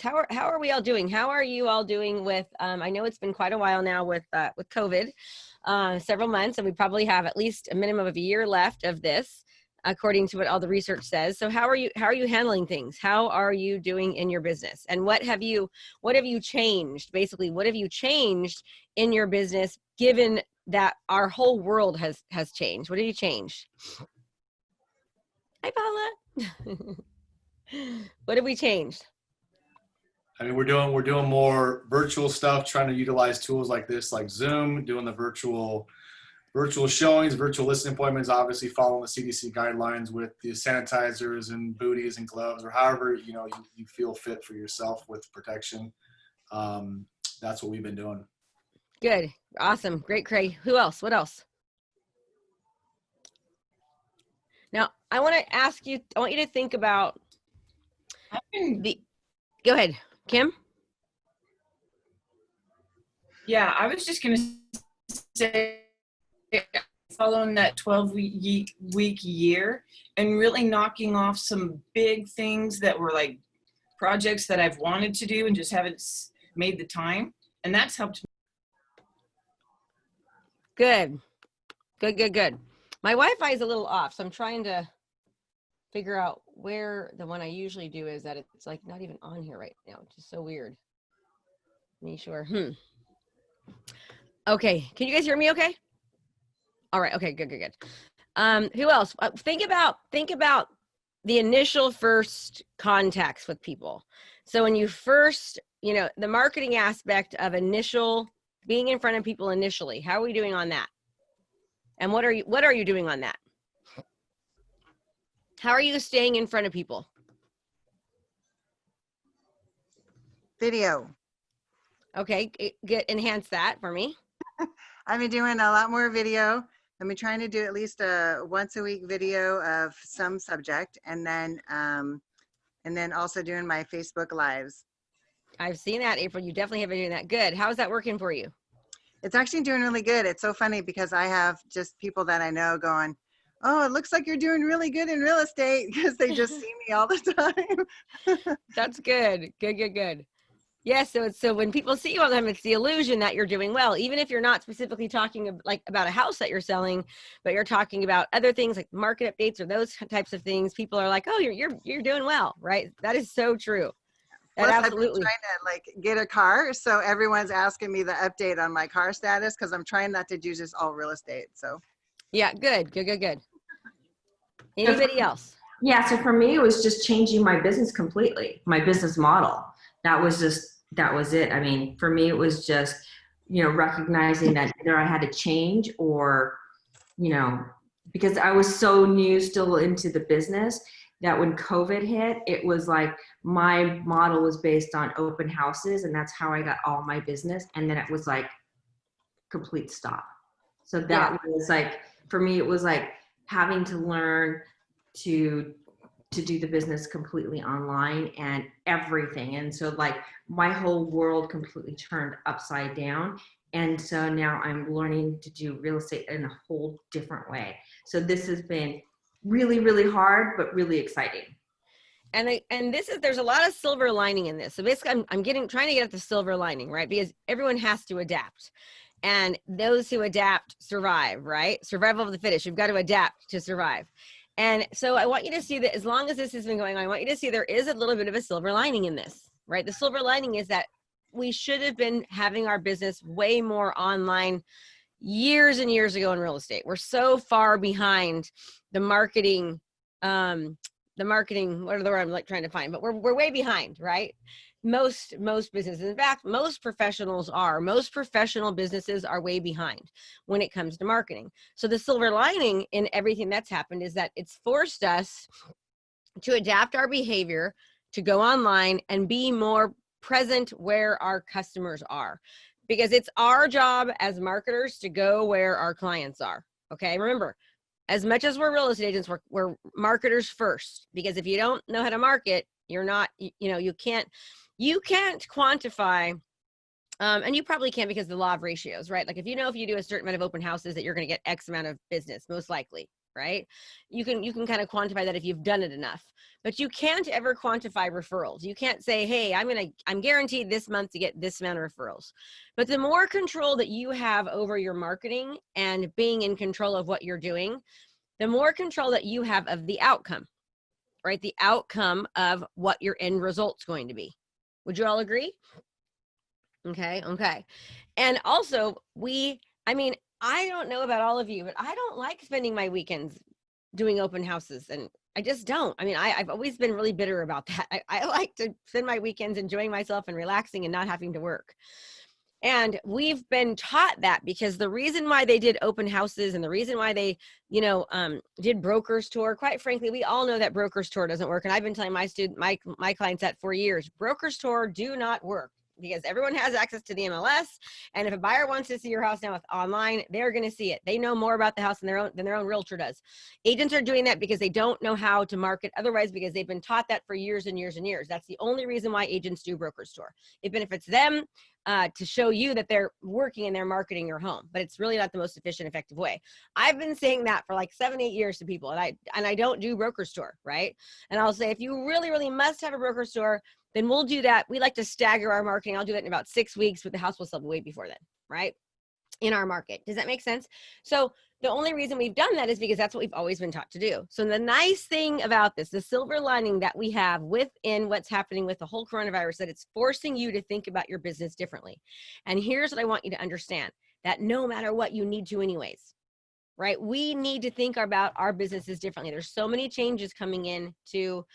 How are we all doing? How are you all doing with, I know it's been quite a while now with COVID, several months, and we probably have at least a minimum of a year left of this, according to what all the research says. So how are you handling things? How are you doing in your business? And what have you changed? Basically, what have you changed in your business given that our whole world has changed? What have you changed? Hi, Paula. What have we changed? I mean, we're doing more virtual stuff, trying to utilize tools like this, like Zoom, doing the virtual showings, virtual listing appointments, obviously following the CDC guidelines with the sanitizers and booties and gloves, or however, you feel fit for yourself with protection. That's what we've been doing. Good. Awesome. Great, Craig. Who else? What else? Now, I want you to think about go ahead, Kim. Yeah, I was just going to say, following that 12-week year and really knocking off some big things that were like projects that I've wanted to do and just haven't made the time. And that's helped me. Good. My Wi-Fi is a little off, so I'm trying to figure out where the one I usually do is, that it's like not even on here right now, which is so weird. Mashore. Okay, can you guys hear me okay? All right, okay, good. Who else? Think about the initial first contacts with people. So when you first, the marketing aspect of being in front of people initially, how are we doing on that? And what are you doing on that? How are you staying in front of people? Video. Okay, enhance that for me. I've been doing a lot more video. I've been trying to do at least a once a week video of some subject, and then also doing my Facebook lives. I've seen that, April. You definitely have been doing that. Good. How is that working for you? It's actually doing really good. It's so funny because I have just people that I know going, "Oh, it looks like you're doing really good in real estate," because they just see me all the time. That's good. Good. Yes. So when people see you all the time, it's the illusion that you're doing well, even if you're not specifically talking about a house that you're selling, but you're talking about other things like market updates or those types of things. People are like, "Oh, you're doing well," right? That is so true. Plus, absolutely. I've been trying to get a car, so everyone's asking me the update on my car status because I'm trying not to do just all real estate. So, yeah, good. Anybody else? Yeah, so for me, it was just changing my business completely, my business model. That was it. I mean, for me, it was just, recognizing that either I had to change or, because I was so new still into the business, that when COVID hit, it was like my model was based on open houses, and that's how I got all my business. And then it was like complete stop. So that was like, for me, it was like having to learn to do the business completely online and everything. And so like my whole world completely turned upside down. And so now I'm learning to do real estate in a whole different way. So this has been really, really hard, but really exciting. And there's a lot of silver lining in this. So basically I'm trying to get at the silver lining, right? Because everyone has to adapt. And those who adapt survive, right? Survival of the fittest. You've got to adapt to survive. And so I want you to see that as long as this has been going on, I want you to see there is a little bit of a silver lining in this, right? The silver lining is that we should have been having our business way more online years and years ago in real estate. We're so far behind the marketing, what are the word I'm trying to find, but we're way behind, right? Most businesses, in fact, most professional businesses are way behind when it comes to marketing. So the silver lining in everything that's happened is that it's forced us to adapt our behavior to go online and be more present where our customers are, because it's our job as marketers to go where our clients are. Okay, remember, as much as we're real estate agents, we're marketers first, because if you don't know how to market, you're not, you can't quantify, and you probably can't because of the law of ratios, right? Like if you do a certain amount of open houses that you're going to get X amount of business, most likely, right? You can kind of quantify that if you've done it enough, but you can't ever quantify referrals. You can't say, hey, I'm guaranteed this month to get this amount of referrals. But the more control that you have over your marketing and being in control of what you're doing, the more control that you have of the outcome, right? The outcome of what your end result's going to be. Would you all agree? Okay. And also I don't know about all of you, but I don't like spending my weekends doing open houses, and I just don't. I've always been really bitter about that. I like to spend my weekends enjoying myself and relaxing and not having to work. And we've been taught that because the reason why they did open houses and the reason why they, did broker's tour, quite frankly, we all know that broker's tour doesn't work. And I've been telling my clients that for years, broker's tour do not work, because everyone has access to the MLS. And if a buyer wants to see your house now online, they're going to see it. They know more about the house than their own realtor does. Agents are doing that because they don't know how to market otherwise, because they've been taught that for years and years and years. That's the only reason why agents do broker's tour. It benefits them to show you that they're working and they're marketing your home, but it's really not the most efficient, effective way. I've been saying that for like 7-8 years to people, and I don't do broker's tour, right? And I'll say, if you really, really must have a broker's tour, then we'll do that. We like to stagger our marketing. I'll do that in about 6 weeks, but the house will sell way before then, right? In our market. Does that make sense? So the only reason we've done that is because that's what we've always been taught to do. So the nice thing about this, the silver lining that we have within what's happening with the whole coronavirus, that it's forcing you to think about your business differently. And here's what I want you to understand, that no matter what, you need to anyways, right? We need to think about our businesses differently. There's so many changes coming into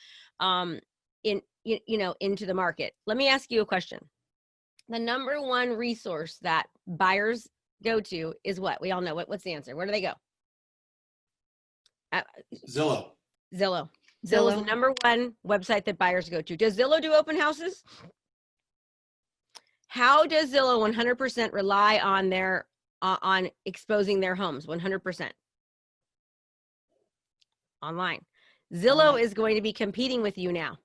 into the market. Let me ask you a question. The number one resource that buyers go to is what? We all know. What's the answer? Where do they go? Zillow. Zillow. Zillow is the number one website that buyers go to. Does Zillow do open houses? How does Zillow 100% rely on their on exposing their homes? 100% online. Zillow is going to be competing with you now,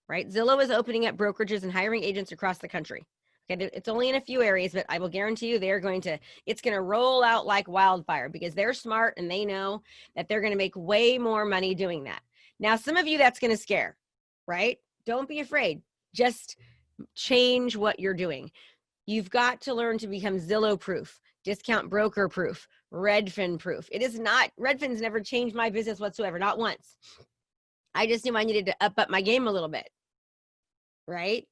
right? Zillow is opening up brokerages and hiring agents across the country. Okay, it's only in a few areas, but I will guarantee you it's going to roll out like wildfire, because they're smart and they know that they're going to make way more money doing that. Now, some of you that's going to scare, right? Don't be afraid. Just change what you're doing. You've got to learn to become Zillow proof, discount broker proof, Redfin proof. It is not, Redfin's never changed my business whatsoever, not once. I just knew I needed to up my game a little bit, right?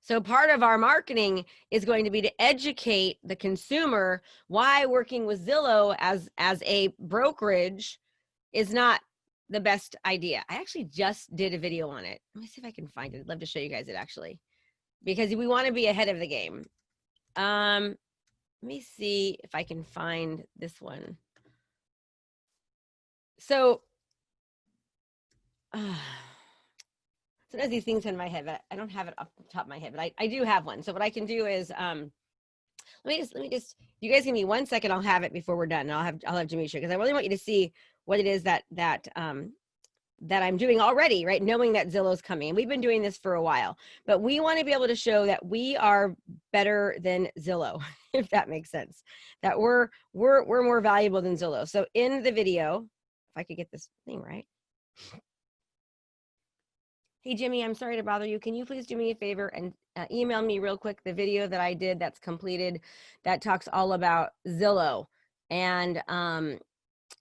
So part of our marketing is going to be to educate the consumer why working with Zillow as a brokerage is not the best idea. I actually just did a video on it. Let me see if I can find it. I'd love to show you guys it, actually, because we want to be ahead of the game. Let me see if I can find this one. So sometimes these things in my head, but I don't have it off the top of my head, but I do have one. So what I can do is, let me just, you guys give me 1 second. I'll have it before we're done. I'll have Jamisha, because I really want you to see what it is that I'm doing already, right? Knowing that Zillow's coming, and we've been doing this for a while, but we want to be able to show that we are better than Zillow, if that makes sense, that we're more valuable than Zillow. So in the video, if I could get this thing right. Hey, Jimmy, I'm sorry to bother you. Can you please do me a favor and email me real quick the video that I did that's completed that talks all about Zillow and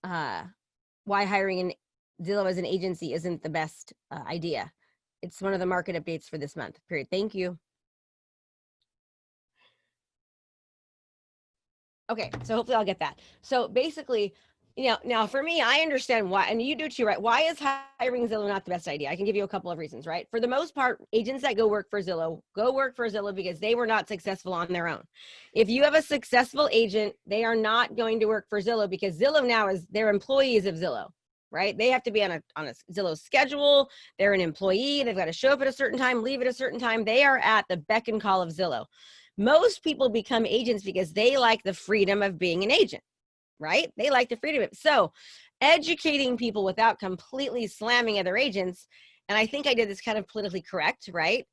why hiring Zillow as an agency isn't the best idea. It's one of the market updates for this month, period. Thank you. Okay, so hopefully I'll get that. So basically, now for me, I understand why, and you do too, right? Why is hiring Zillow not the best idea? I can give you a couple of reasons, right? For the most part, agents that go work for Zillow because they were not successful on their own. If you have a successful agent, they are not going to work for Zillow, because Zillow now they're employees of Zillow, right? They have to be on a Zillow schedule. They're an employee. They've got to show up at a certain time, leave at a certain time. They are at the beck and call of Zillow. Most people become agents because they like the freedom of being an agent, right? They like the freedom. So educating people without completely slamming other agents, and I think I did this kind of politically correct, right?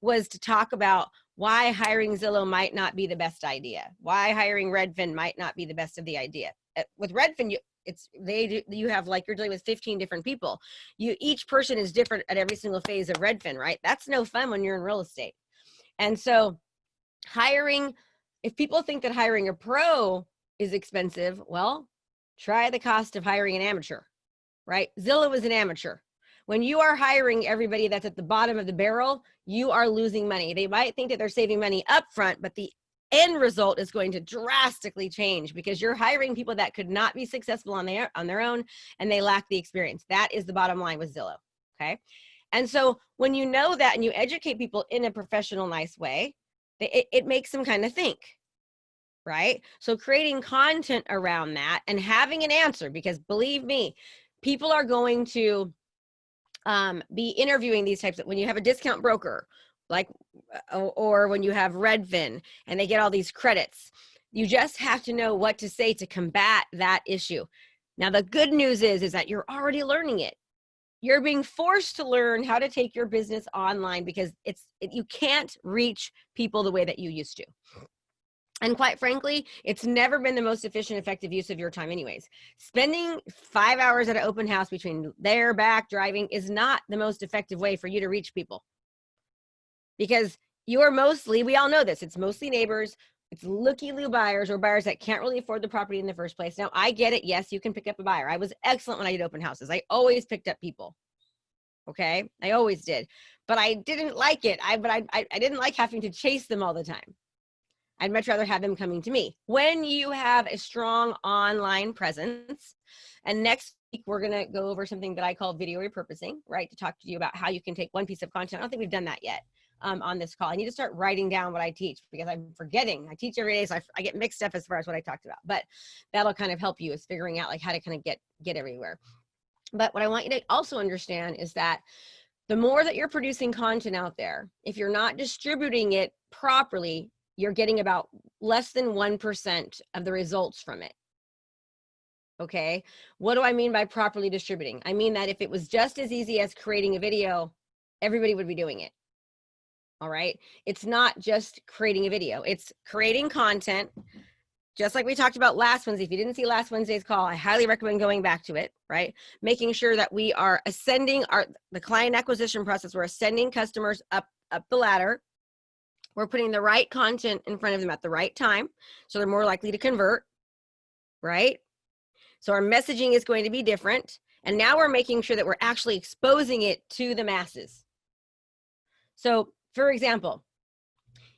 Was to talk about why hiring Zillow might not be the best idea, why hiring Redfin might not be the best of the idea. With Redfin, you have like, you're dealing with 15 different people. Each person is different at every single phase of Redfin, right? That's no fun when you're in real estate. And so if people think that hiring a pro is expensive, well, try the cost of hiring an amateur, right? Zillow is an amateur. When you are hiring everybody that's at the bottom of the barrel, you are losing money. They might think that they're saving money up front, but the end result is going to drastically change because you're hiring people that could not be successful on their own, and they lack the experience. That is the bottom line with Zillow, okay? And so when you know that and you educate people in a professional, nice way, it makes them kind of think, right? So creating content around that and having an answer, because believe me, people are going to be interviewing these types of, when you have a discount broker, like, or when you have Redfin and they get all these credits, you just have to know what to say to combat that issue. Now, the good news is that you're already learning it. You're being forced to learn how to take your business online because you can't reach people the way that you used to. And quite frankly, it's never been the most efficient, effective use of your time anyways. Spending 5 hours at an open house between there, back, driving is not the most effective way for you to reach people. Because you are mostly, we all know this, it's mostly neighbors, it's looky-loo buyers or buyers that can't really afford the property in the first place. Now, I get it. Yes, you can pick up a buyer. I was excellent when I did open houses. I always picked up people. Okay? I always did. But I didn't like it. I didn't like having to chase them all the time. I'd much rather have them coming to me. When you have a strong online presence, and next week we're going to go over something that I call video repurposing, right? To talk to you about how you can take one piece of content. I don't think we've done that yet. On this call. I need to start writing down what I teach because I'm forgetting. I teach every day, so I get mixed up as far as what I talked about. But that'll kind of help you is figuring out like how to kind of get everywhere. But what I want you to also understand is that the more that you're producing content out there, if you're not distributing it properly, you're getting about less than 1% of the results from it. Okay? What do I mean by properly distributing? I mean that if it was just as easy as creating a video, everybody would be doing it. All right. It's not just creating a video. It's creating content, just like we talked about last Wednesday. If you didn't see last Wednesday's call, I highly recommend going back to it, right? Making sure that we are ascending the client acquisition process. We're ascending customers up the ladder. We're putting the right content in front of them at the right time, so they're more likely to convert, right? So our messaging is going to be different. And now we're making sure that we're actually exposing it to the masses. So, for example,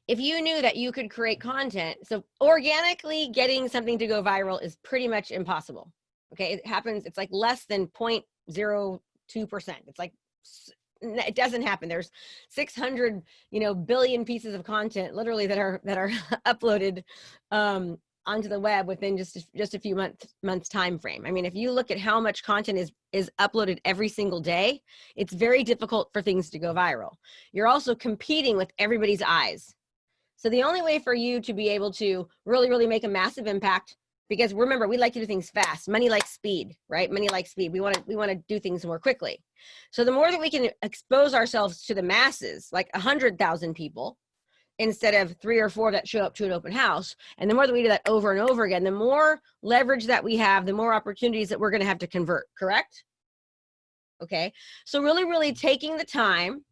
if you knew that you could create content, so organically getting something to go viral is pretty much impossible. Okay, it happens, it's like less than 0.02%. It's like, it doesn't happen. There's 600, billion pieces of content literally that are uploaded onto the web within just a few months time frame. I mean, if you look at how much content is uploaded every single day, it's very difficult for things to go viral. You're also competing with everybody's eyes. So the only way for you to be able to really, really make a massive impact, because remember, we like to do things fast. Money likes speed, right? Money likes speed. We want to do things more quickly. So the more that we can expose ourselves to the masses, like 100,000 people, instead of 3 or 4 that show up to an open house. And the more that we do that over and over again, the more leverage that we have, the more opportunities that we're going to have to convert, correct? Okay. So really, really taking the time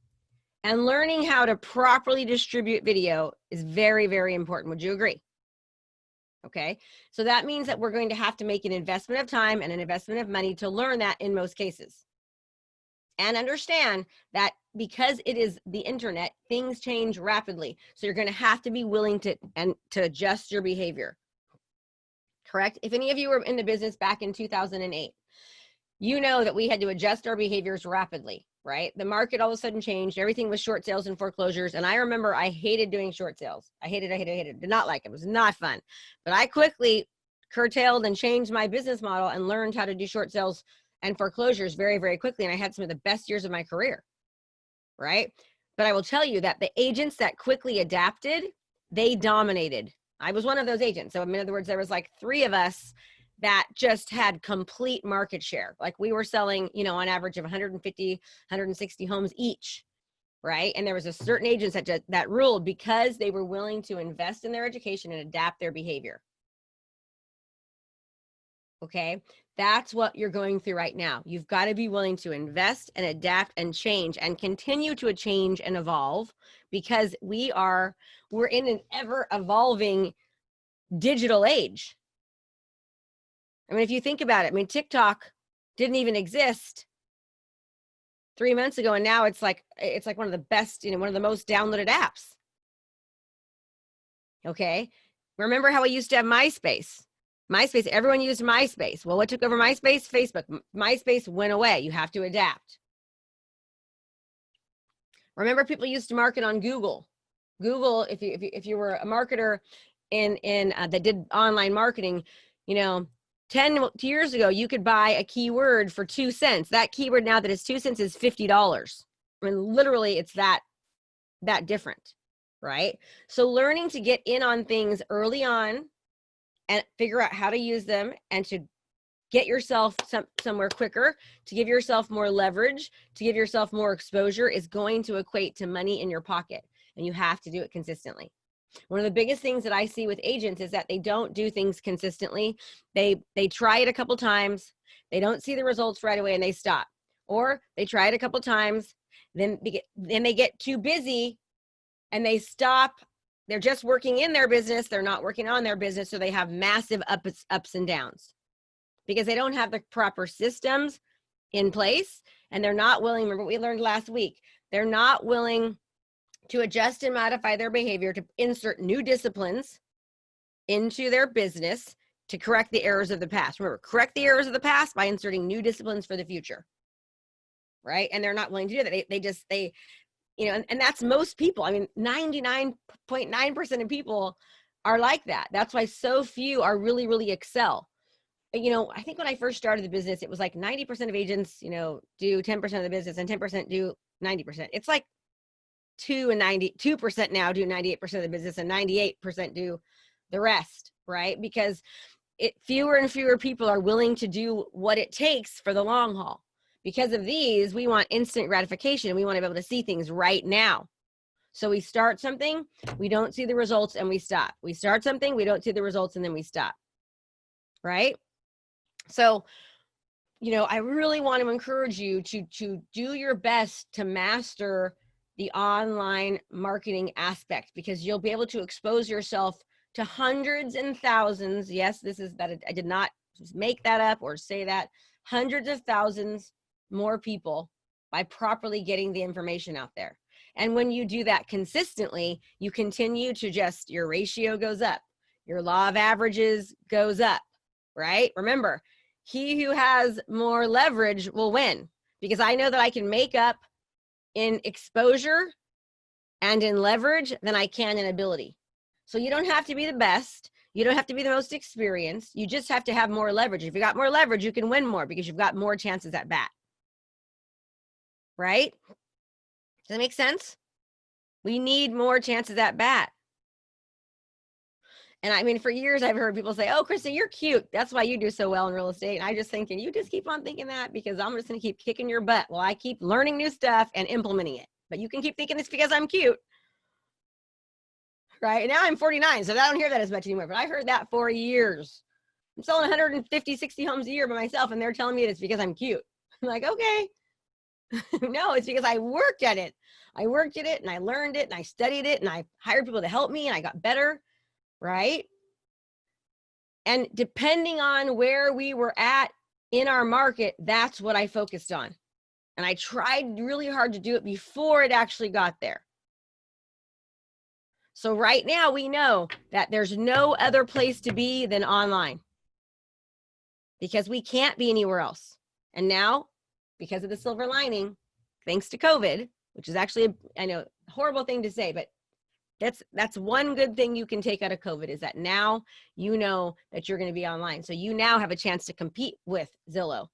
and learning how to properly distribute video is very, very important. Would you agree? Okay. So that means that we're going to have to make an investment of time and an investment of money to learn that in most cases. And understand that because it is the internet, things change rapidly. So you're going to have to be willing to adjust your behavior. Correct? If any of you were in the business back in 2008, you know that we had to adjust our behaviors rapidly, right? The market all of a sudden changed. Everything was short sales and foreclosures. And I remember I hated doing short sales. I hated it. Did not like it. It was not fun. But I quickly curtailed and changed my business model and learned how to do short sales and foreclosures very, very quickly. And I had some of the best years of my career, right? But I will tell you that the agents that quickly adapted, they dominated. I was one of those agents. So in other words, there was like 3 of us that just had complete market share. Like we were selling, on average of 150, 160 homes each, right? And there was a certain agents that ruled because they were willing to invest in their education and adapt their behavior. Okay. That's what you're going through right now. You've got to be willing to invest and adapt and change and continue to change and evolve, because we're in an ever evolving digital age. I mean, if you think about it, I mean, TikTok didn't even exist 3 months ago, and now it's like one of the best, one of the most downloaded apps. Okay. Remember how we used to have MySpace? Everyone used MySpace. Well, what took over MySpace? Facebook. MySpace went away. You have to adapt. Remember, people used to market on Google. Google, if you were a marketer in that did online marketing, 10 years ago, you could buy a keyword for 2 cents. That keyword now that is 2 cents is $50. I mean, literally, it's that different, right? So learning to get in on things early on and figure out how to use them, and to get yourself somewhere quicker, to give yourself more leverage, to give yourself more exposure, is going to equate to money in your pocket. And you have to do it consistently. One of the biggest things that I see with agents is that they don't do things consistently. They try it a couple times, they don't see the results right away, and they stop. Or they try it a couple times, then they get too busy and they stop. They're just working in their business. They're not working on their business. So they have massive ups and downs because they don't have the proper systems in place, and they're not willing. Remember what we learned last week. They're not willing to adjust and modify their behavior, to insert new disciplines into their business to correct the errors of the past. Remember, correct the errors of the past by inserting new disciplines for the future, right? And they're not willing to do that. They and that's most people. I mean, 99.9% of people are like that. That's why so few are really, really excel. I think when I first started the business, it was like 90% of agents, do 10% of the business, and 10% do 90%. It's like 92% now do 98% of the business, and 98% do the rest, right? Because fewer and fewer people are willing to do what it takes for the long haul. Because of these, we want instant gratification. We want to be able to see things right now. So we start something, we don't see the results, and we stop. We start something, we don't see the results, and then we stop, right? So, I really want to encourage you to do your best to master the online marketing aspect, because you'll be able to expose yourself to hundreds and thousands. Yes, I did not just make that up or say that. Hundreds of thousands more people by properly getting the information out there. And when you do that consistently, you continue to your ratio goes up. Your law of averages goes up, right? Remember, he who has more leverage will win, because I know that I can make up in exposure and in leverage than I can in ability. So you don't have to be the best. You don't have to be the most experienced. You just have to have more leverage. If you got more leverage, you can win more because you've got more chances at bat. Right? Does that make sense? We need more chances at bat. And I mean, for years, I've heard people say, oh, Krista, you're cute. That's why you do so well in real estate. And I just thinking, you just keep on thinking that, because I'm just going to keep kicking your butt while I keep learning new stuff and implementing it. But you can keep thinking it's because I'm cute. Right? And now I'm 49, so I don't hear that as much anymore. But I heard that for years. I'm selling 150, 60 homes a year by myself, and they're telling me it's because I'm cute. I'm like, okay. No, it's because I worked at it. I worked at it, and I learned it, and I studied it, and I hired people to help me, and I got better. Right? And depending on where we were at in our market, that's what I focused on. And I tried really hard to do it before it actually got there. So right now we know that there's no other place to be than online, because we can't be anywhere else. And now, because of the silver lining, thanks to COVID, which is actually, I know, a horrible thing to say, but that's one good thing you can take out of COVID, is that now you know that you're going to be online. So you now have a chance to compete with Zillow.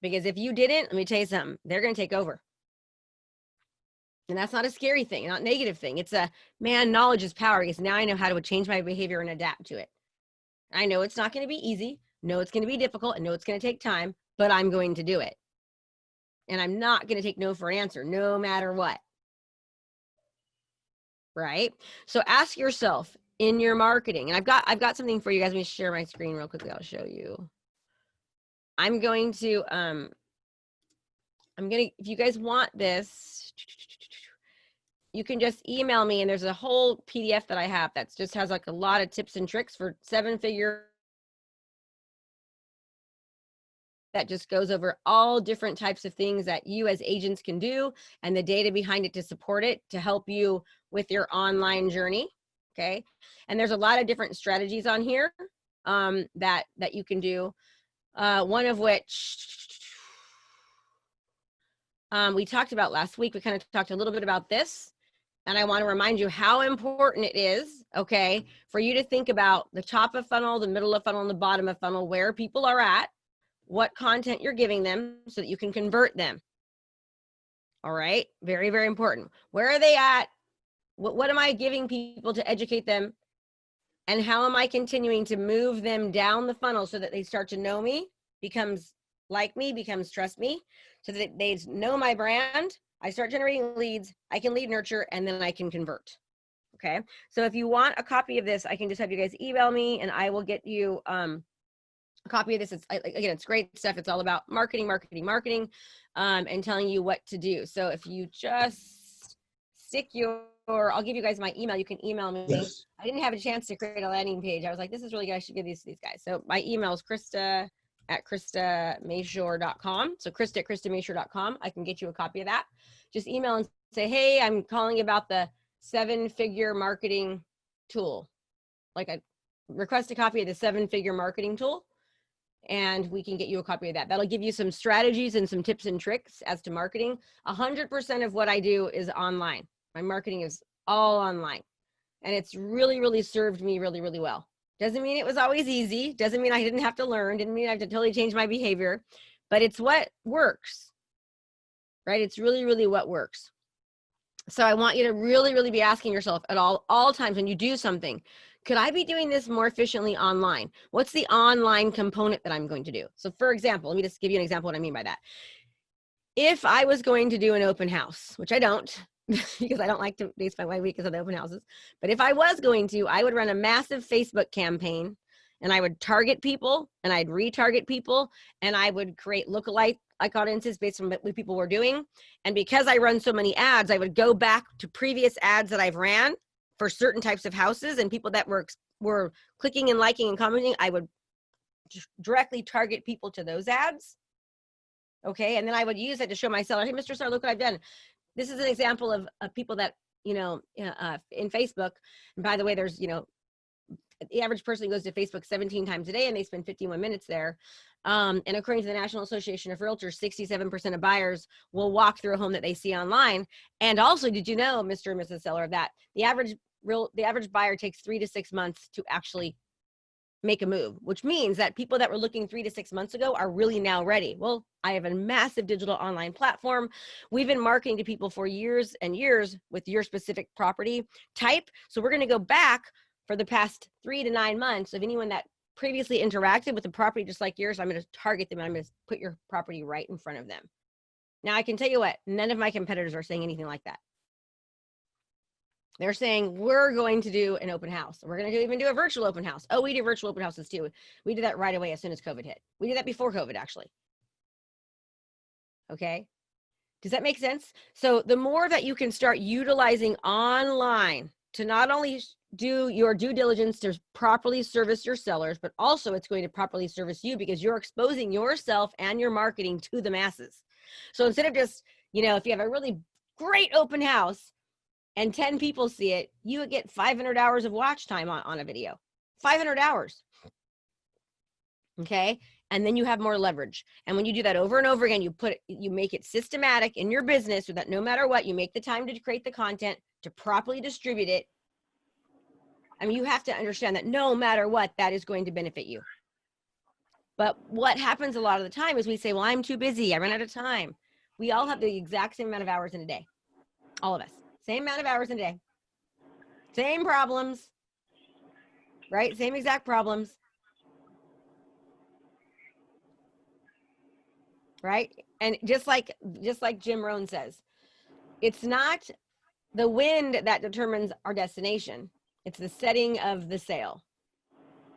Because if you didn't, let me tell you something, they're going to take over. And that's not a scary thing, not a negative thing. It's knowledge is power, because now I know how to change my behavior and adapt to it. I know it's not going to be easy. No, it's going to be difficult. I know it's going to take time, but I'm going to do it. And I'm not going to take no for an answer, no matter what. Right? So ask yourself, in your marketing. And I've got something for you guys. Let me share my screen real quickly. I'll show you. I'm going to, if you guys want this, you can just email me, and there's a whole PDF that I have that just has like a lot of tips and tricks for 7-figure, that just goes over all different types of things that you as agents can do and the data behind it to support it, to help you with your online journey. Okay. And there's a lot of different strategies on here that you can do. One of which we talked about last week. We kind of talked a little bit about this. And I want to remind you how important it is, okay, for you to think about the top of funnel, the middle of funnel, and the bottom of funnel, where people are at, what content you're giving them so that you can convert them. All right, very, very important. Where are they at? What am I giving people to educate them? And how am I continuing to move them down the funnel so that they start to know me, becomes like me, becomes trust me, so that they know my brand. I start generating leads, I can lead nurture, and then I can convert. Okay. So if you want a copy of this, I can just have you guys email me and I will get you a copy of this. It's, again, it's great stuff. It's all about marketing, and telling you what to do. So if you just stick I'll give you guys my email. You can email me. Yes. I didn't have a chance to create a landing page. I was like, this is really good. I should give these to these guys. So my email is Krista@KristaMashore.com. So Krista@KristaMashore.com. I can get you a copy of that. Just email and say, hey, I'm calling about the 7-figure marketing tool. Like, I request a copy of the 7-figure marketing tool, and we can get you a copy of that. That'll give you some strategies and some tips and tricks as to marketing. 100% of what I do is online. My marketing is all online, and it's really, really served me really, really well. Doesn't mean it was always easy. Doesn't mean I didn't have to learn. Didn't mean I have to totally change my behavior, but it's what works, right? It's really, really what works. So I want you to really, really be asking yourself at all times when you do something, could I be doing this more efficiently online? What's the online component that I'm going to do? So for example, let me just give you an example of what I mean by that. If I was going to do an open house, which I don't, because I don't like to waste my week on the open houses. But if I was going to, I would run a massive Facebook campaign, and I would target people, and I'd retarget people, and I would create lookalike audiences based on what people were doing. And because I run so many ads, I would go back to previous ads that I've ran for certain types of houses, and people that were clicking and liking and commenting, I would directly target people to those ads. Okay, and then I would use it to show my seller, hey, Mr. Seller, look what I've done. This is an example of people that, in Facebook. And by the way, there's, the average person goes to Facebook 17 times a day, and they spend 51 minutes there. And according to the National Association of Realtors, 67% of buyers will walk through a home that they see online. And also, did you know, Mr. and Mrs. Seller, that the average buyer takes 3 to 6 months to actually make a move, which means that people that were looking 3 to 6 months ago are really now ready. Well, I have a massive digital online platform. We've been marketing to people for years and years with your specific property type. So we're going to go back for the past 3 to 9 months of anyone that previously interacted with a property just like yours. I'm going to target them, and I'm going to put your property right in front of them. Now, I can tell you what, none of my competitors are saying anything like that. They're saying, we're going to do an open house. We're going to even do a virtual open house. Oh, we do virtual open houses too. We did that right away as soon as COVID hit. We did that before COVID, actually. Okay. Does that make sense? So the more that you can start utilizing online to not only do your due diligence to properly service your sellers, but also it's going to properly service you, because you're exposing yourself and your marketing to the masses. So instead of just, if you have a really great open house and 10 people see it, you would get 500 hours of watch time on a video. 500 hours. Okay. And then you have more leverage. And when you do that over and over again, you make it systematic in your business, so that no matter what, you make the time to create the content, to properly distribute it. I mean, you have to understand that no matter what, that is going to benefit you. But what happens a lot of the time is we say, well, I'm too busy. I run out of time. We all have the exact same amount of hours in a day. All of us. Same amount of hours in a day. Same problems, right? Same exact problems, right? And just like Jim Rohn says, it's not the wind that determines our destination. It's the setting of the sail.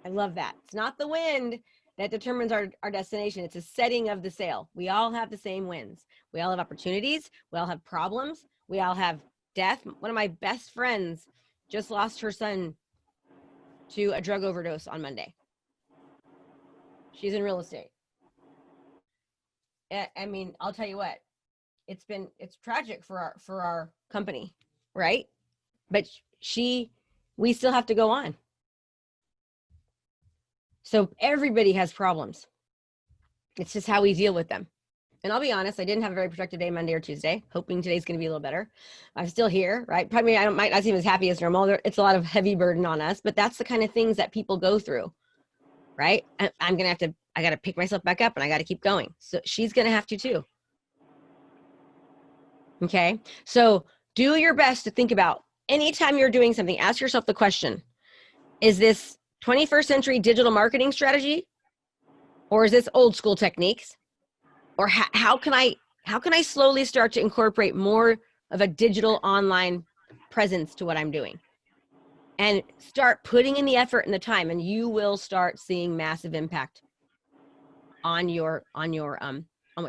I love that. It's not the wind that determines our destination. It's a setting of the sail. We all have the same winds. We all have opportunities. We all have problems. We all have death. One of my best friends just lost her son to a drug overdose on Monday. She's in real estate. I mean, I'll tell you what, it's tragic for our company, right? But we still have to go on. So everybody has problems. It's just how we deal with them. And I'll be honest, I didn't have a very productive day Monday or Tuesday, hoping today's going to be a little better. I'm still here, right? Probably I might not seem as happy as normal. It's a lot of heavy burden on us, but that's the kind of things that people go through, right? I'm going to I got to pick myself back up and I got to keep going. So she's going to have to too. Okay. So do your best to think about anytime you're doing something, ask yourself the question, is this 21st century digital marketing strategy? Or is this old school techniques? Or how can I slowly start to incorporate more of a digital online presence to what I'm doing? And start putting in the effort and the time, and you will start seeing massive impact on what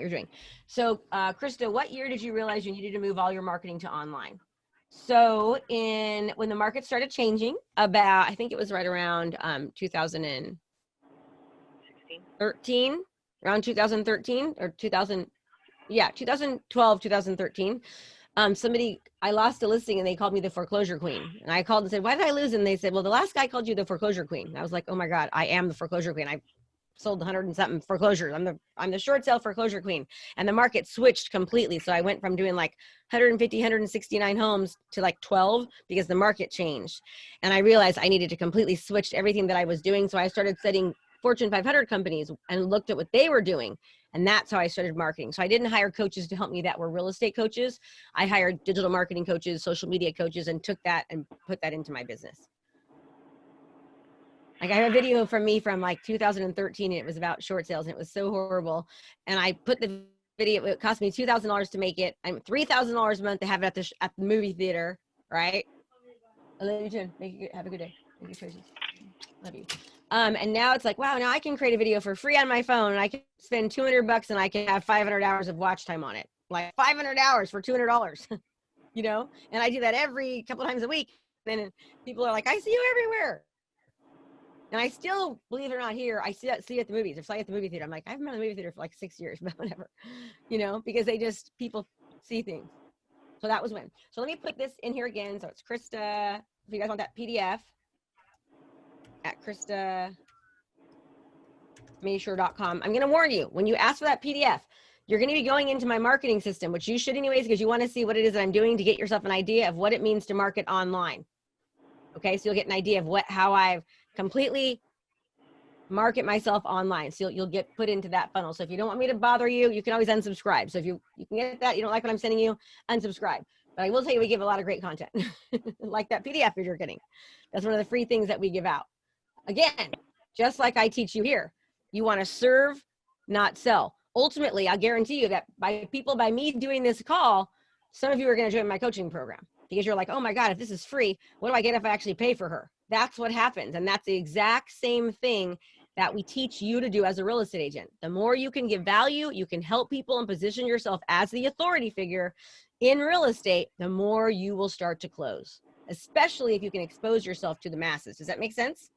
you're doing. So Krista, what year did you realize you needed to move all your marketing to online? So when the market started changing, about, I think it was right around 2013, around 2013 or 2012, 2013. I lost a listing and they called me the foreclosure queen. And I called and said, why did I lose? And they said, well, the last guy called you the foreclosure queen. And I was like, oh my God, I am the foreclosure queen. I sold 100 and something foreclosures. I'm the short sale foreclosure queen. And the market switched completely. So I went from doing like 150, 169 homes to like 12 because the market changed. And I realized I needed to completely switch everything that I was doing. So I started studying Fortune 500 companies and looked at what they were doing. And that's how I started marketing. So I didn't hire coaches to help me that were real estate coaches. I hired digital marketing coaches, social media coaches, and took that and put that into my business. Like I have a video from me from like 2013, and it was about short sales, and it was so horrible. And I put the video, it cost me $2,000 to make it. I'm $3,000 a month to have it at the movie theater, right? I love you too. Have a good day. Make your choices. Love you. And now it's like, wow, now I can create a video for free on my phone, and I can spend $200 and I can have 500 hours of watch time on it. Like 500 hours for $200, you know? And I do that every couple times a week. Then people are like, I see you everywhere. And I still, believe it or not, here, I see at the movies. If I at the movie theater, I'm like, I haven't been in the movie theater for like 6 years, but whatever, you know, because people see things. So that was when. So let me put this in here again. So it's Krista, if you guys want that PDF, at KristaMashore.com. I'm going to warn you, when you ask for that PDF, you're going to be going into my marketing system, which you should anyways, because you want to see what it is that I'm doing to get yourself an idea of what it means to market online. Okay, so you'll get an idea of how I've completely market myself online. So you'll get put into that funnel. So if you don't want me to bother you, you can always unsubscribe. So if you can get that, you don't like what I'm sending you, unsubscribe. But I will tell you, we give a lot of great content, like that PDF that you're getting. That's one of the free things that we give out. Again, just like I teach you here, you want to serve, not sell. Ultimately, I'll guarantee you that by me doing this call, some of you are going to join my coaching program because you're like, oh my God, if this is free, what do I get if I actually pay for her? That's what happens. And that's the exact same thing that we teach you to do as a real estate agent. The more you can give value, you can help people and position yourself as the authority figure in real estate, the more you will start to close, especially if you can expose yourself to the masses. Does that make sense?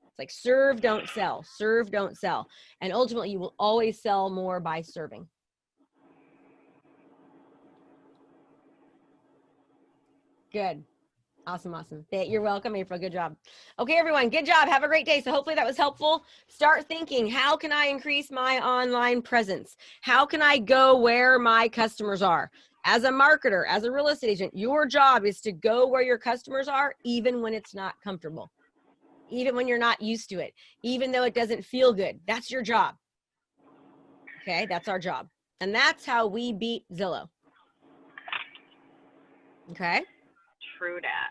It's like serve, don't sell, serve, don't sell. And ultimately you will always sell more by serving. Good. Awesome. You're welcome, April. Good job. Okay, everyone. Good job. Have a great day. So hopefully that was helpful. Start thinking, how can I increase my online presence? How can I go where my customers are? As a marketer, as a real estate agent, your job is to go where your customers are, even when it's not comfortable, even when you're not used to it, even though it doesn't feel good. That's your job. Okay, that's our job. And that's how we beat Zillow. Okay. True that.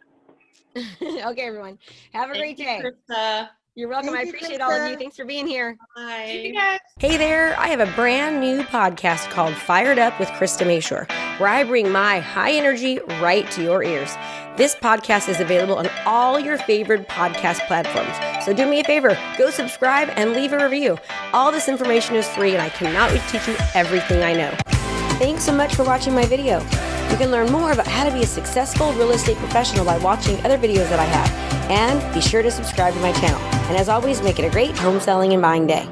Okay, everyone. Have a great day. Krista. You're welcome. Thank I you, appreciate all of Krista. you. Thanks for being here. See you guys. Hey there, I have a brand new podcast called Fired Up with Krista Mashore, where I bring my high energy right to your ears. This podcast is available on all your favorite podcast platforms. So do me a favor, go subscribe and leave a review. All this information is free and I cannot wait to teach you everything I know. Thanks so much for watching my video. You can learn more about how to be a successful real estate professional by watching other videos that I have. And be sure to subscribe to my channel. And as always, make it a great home selling and buying day.